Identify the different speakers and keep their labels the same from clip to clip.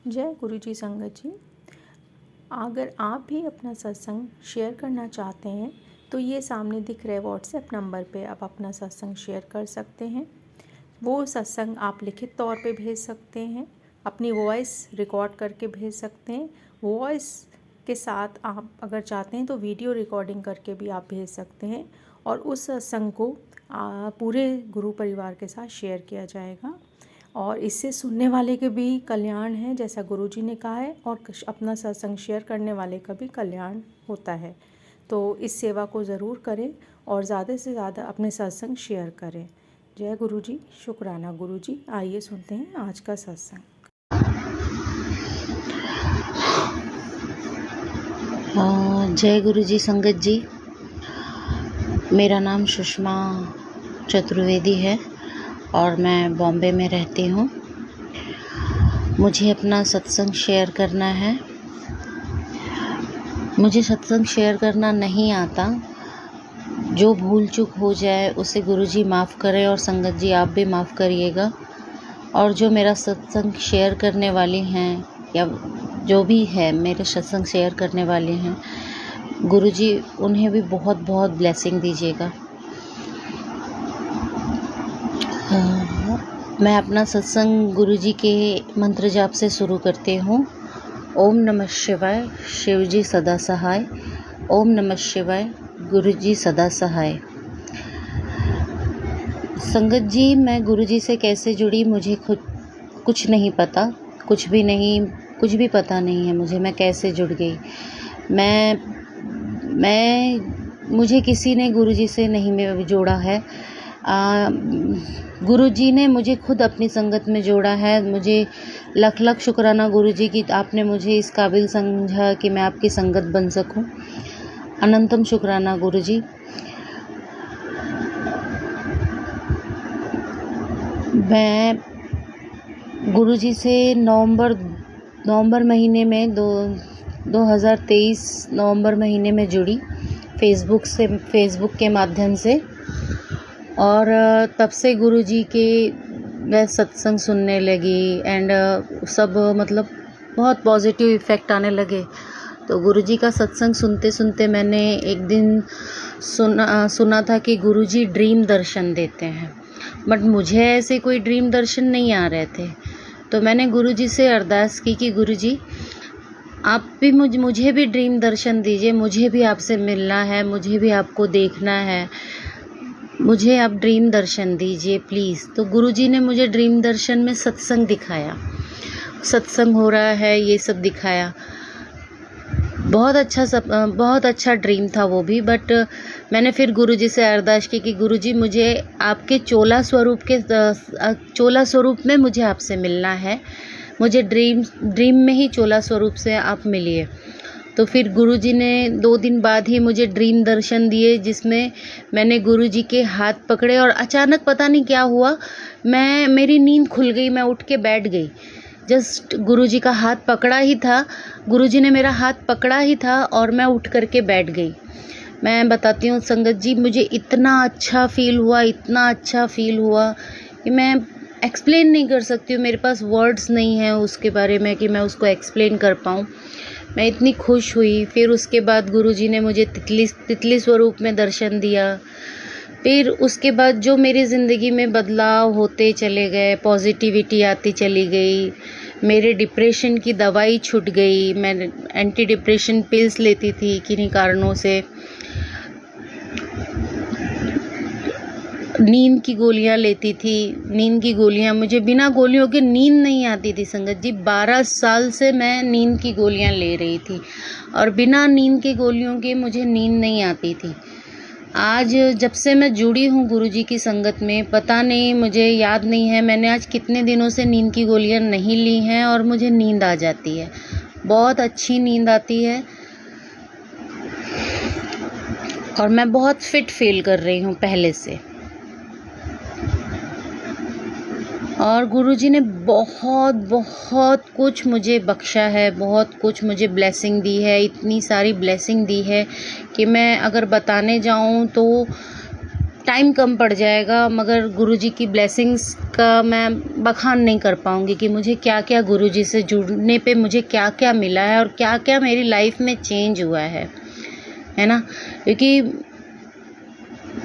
Speaker 1: जय गुरु जी संगत जी। अगर आप भी अपना सत्संग शेयर करना चाहते हैं तो ये सामने दिख रहे व्हाट्सएप नंबर पे आप अपना सत्संग शेयर कर सकते हैं। वो सत्संग आप लिखित तौर पे भेज सकते हैं, अपनी वॉइस रिकॉर्ड करके भेज सकते हैं। वॉइस के साथ आप अगर चाहते हैं तो वीडियो रिकॉर्डिंग करके भी आप भेज सकते हैं और उस सत्संग को पूरे गुरु परिवार के साथ शेयर किया जाएगा और इससे सुनने वाले के भी कल्याण है, जैसा गुरुजी ने कहा है, और अपना सत्संग शेयर करने वाले का भी कल्याण होता है। तो इस सेवा को ज़रूर करें और ज़्यादा से ज़्यादा अपने सत्संग शेयर करें। जय गुरुजी। शुक्राना गुरुजी। आइए सुनते हैं आज का सत्संग।
Speaker 2: जय गुरुजी संगत जी। मेरा नाम सुषमा चतुर्वेदी है और मैं बॉम्बे में रहती हूँ। मुझे अपना सत्संग शेयर करना है। मुझे सत्संग शेयर करना नहीं आता। जो भूल चूक हो जाए उसे गुरुजी माफ़ करें और संगत जी आप भी माफ़ करिएगा। और जो मेरा सत्संग शेयर करने वाले हैं या जो भी है मेरे सत्संग शेयर करने वाले हैं, गुरुजी उन्हें भी बहुत बहुत ब्लेसिंग दीजिएगा। मैं अपना सत्संग गुरुजी के मंत्र जाप से शुरू करती हूँ। ओम नमः शिवाय, शिवजी सदा सहाय। ओम नमः शिवाय, गुरुजी सदा सहाय। संगत जी, मैं गुरुजी से कैसे जुड़ी मुझे खुद कुछ नहीं पता, कुछ भी पता नहीं है मुझे मैं कैसे जुड़ गई। मुझे किसी ने गुरुजी से नहीं जोड़ा है। गुरुजी ने मुझे खुद अपनी संगत में जोड़ा है। मुझे लख लख शुक्राना गुरुजी की, आपने मुझे इस काबिल समझा कि मैं आपकी संगत बन सकूं। अनंतम शुक्राना गुरुजी। मैं गुरुजी से नवंबर महीने में 2023 नवंबर महीने में जुड़ी फेसबुक के माध्यम से, और तब से गुरुजी के मैं सत्संग सुनने लगी एंड सब मतलब बहुत पॉजिटिव इफ़ेक्ट आने लगे। तो गुरुजी का सत्संग सुनते सुनते मैंने एक दिन सुना था कि गुरुजी ड्रीम दर्शन देते हैं, बट मुझे ऐसे कोई ड्रीम दर्शन नहीं आ रहे थे। तो मैंने गुरुजी से अरदास की कि गुरुजी आप भी मुझे भी ड्रीम दर्शन दीजिए, मुझे भी आपसे मिलना है, मुझे भी आपको देखना है, मुझे आप ड्रीम दर्शन दीजिए प्लीज़। तो गुरुजी ने मुझे ड्रीम दर्शन में सत्संग दिखाया, सत्संग हो रहा है ये सब दिखाया। बहुत अच्छा ड्रीम था वो भी। बट मैंने फिर गुरुजी से अरदास की कि गुरुजी मुझे आपके चोला स्वरूप में मुझे आपसे मिलना है, मुझे ड्रीम में ही चोला स्वरूप से आप मिलिए। तो फिर गुरुजी ने 2 दिन बाद ही मुझे ड्रीम दर्शन दिए, जिसमें मैंने गुरुजी के हाथ पकड़े और अचानक पता नहीं क्या हुआ, मेरी नींद खुल गई, मैं उठ के बैठ गई। जस्ट गुरुजी का हाथ पकड़ा ही था, गुरुजी ने मेरा हाथ पकड़ा ही था और मैं उठ करके बैठ गई। मैं बताती हूँ संगत जी, मुझे इतना अच्छा फ़ील हुआ कि मैं एक्सप्लेन नहीं कर सकती हूँ। मेरे पास वर्ड्स नहीं हैं उसके बारे में कि मैं उसको एक्सप्लेन कर पाऊँ। मैं इतनी खुश हुई। फिर उसके बाद गुरुजी ने मुझे तितली स्वरूप में दर्शन दिया। फिर उसके बाद जो मेरी ज़िंदगी में बदलाव होते चले गए, पॉजिटिविटी आती चली गई, मेरे डिप्रेशन की दवाई छूट गई। मैं एंटी डिप्रेशन पिल्स लेती थी किन्हीं कारणों से, नींद की गोलियां लेती थी। नींद की गोलियां, मुझे बिना गोलियों के नींद नहीं आती थी संगत जी। 12 साल से मैं नींद की गोलियां ले रही थी और बिना नींद की गोलियों के मुझे नींद नहीं आती थी। आज जब से मैं जुड़ी हूँ गुरुजी की संगत में, पता नहीं, मुझे याद नहीं है मैंने आज कितने दिनों से नींद की गोलियां नहीं ली हैं और मुझे नींद आ जाती है, बहुत अच्छी नींद आती है और मैं बहुत फिट फील कर रही हूँ पहले से। और गुरुजी ने बहुत कुछ मुझे बख्शा है, बहुत कुछ मुझे ब्लेसिंग दी है, इतनी सारी ब्लेसिंग दी है कि मैं अगर बताने जाऊं तो टाइम कम पड़ जाएगा, मगर गुरुजी की ब्लेसिंग्स का मैं बखान नहीं कर पाऊँगी कि मुझे क्या क्या गुरुजी से जुड़ने पे मुझे क्या क्या मिला है और क्या क्या मेरी लाइफ में चेंज हुआ है ना। क्योंकि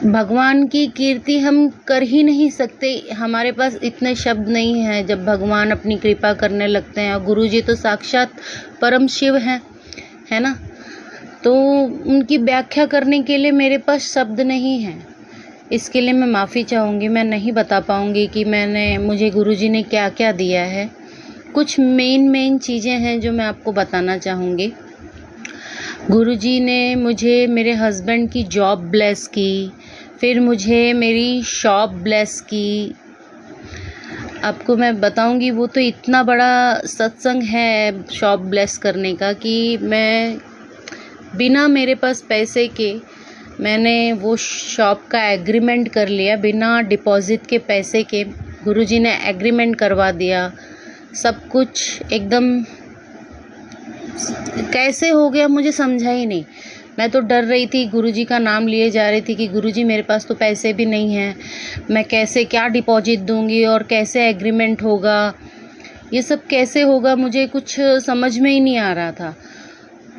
Speaker 2: भगवान की कीर्ति हम कर ही नहीं सकते, हमारे पास इतने शब्द नहीं हैं जब भगवान अपनी कृपा करने लगते हैं। और गुरुजी तो साक्षात परम शिव हैं, है ना। तो उनकी व्याख्या करने के लिए मेरे पास शब्द नहीं हैं। इसके लिए मैं माफ़ी चाहूँगी, मैं नहीं बता पाऊँगी कि मुझे गुरुजी ने क्या क्या दिया है। कुछ मेन चीज़ें हैं जो मैं आपको बताना चाहूँगी। गुरुजी ने मुझे मेरे हस्बैंड की जॉब ब्लेस की, फिर मुझे मेरी शॉप ब्लेस की। आपको मैं बताऊंगी, वो तो इतना बड़ा सत्संग है शॉप ब्लेस करने का कि मैं बिना मेरे पास पैसे के मैंने वो शॉप का एग्रीमेंट कर लिया, बिना डिपॉजिट के पैसे के गुरुजी ने एग्रीमेंट करवा दिया। सब कुछ एकदम कैसे हो गया मुझे समझा ही नहीं। मैं तो डर रही थी, गुरुजी का नाम लिए जा रही थी कि गुरुजी मेरे पास तो पैसे भी नहीं हैं, मैं कैसे क्या डिपॉजिट दूंगी और कैसे एग्रीमेंट होगा, ये सब कैसे होगा, मुझे कुछ समझ में ही नहीं आ रहा था।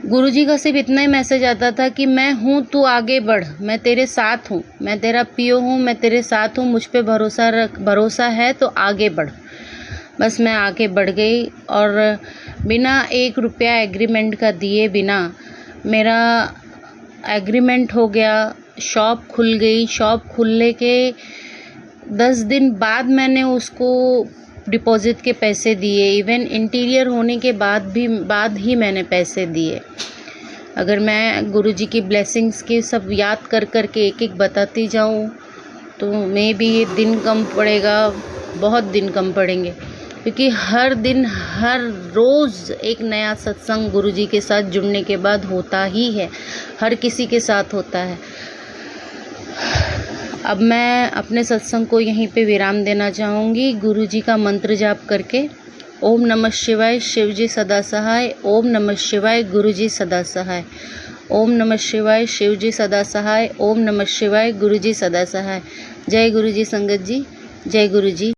Speaker 2: गुरुजी का सिर्फ इतना ही मैसेज आता था कि मैं हूँ, तू आगे बढ़, मैं तेरे साथ हूँ, मैं तेरा पीओ हूँ, मैं तेरे साथ हूँ, मुझ पे भरोसा रख, भरोसा है तो आगे बढ़। बस मैं आगे बढ़ गई और बिना 1 रुपया एग्रीमेंट का दिए बिना मेरा एग्रीमेंट हो गया, शॉप खुल गई। शॉप खुलने के 10 दिन बाद मैंने उसको डिपॉजिट के पैसे दिए, इवन इंटीरियर होने के बाद ही मैंने पैसे दिए। अगर मैं गुरुजी की ब्लेसिंग्स के सब याद कर के एक बताती जाऊँ तो मे भी ये दिन कम पड़ेगा, बहुत दिन कम पड़ेंगे, क्योंकि हर दिन हर रोज़ एक नया सत्संग गुरुजी के साथ जुड़ने के बाद होता ही है, हर किसी के साथ होता है। अब मैं अपने सत्संग को यहीं पे विराम देना चाहूँगी गुरुजी का मंत्र जाप करके। ओम नमः शिवाय, शिवजी सदा सहाय। ओम नमः शिवाय, गुरुजी सदा सहाय। ओम नमः शिवाय, शिवजी सदा सहाय। ओम नमः शिवाय, गुरुजी सदा सहाय। जय गुरुजी संगत जी, जय गुरुजी।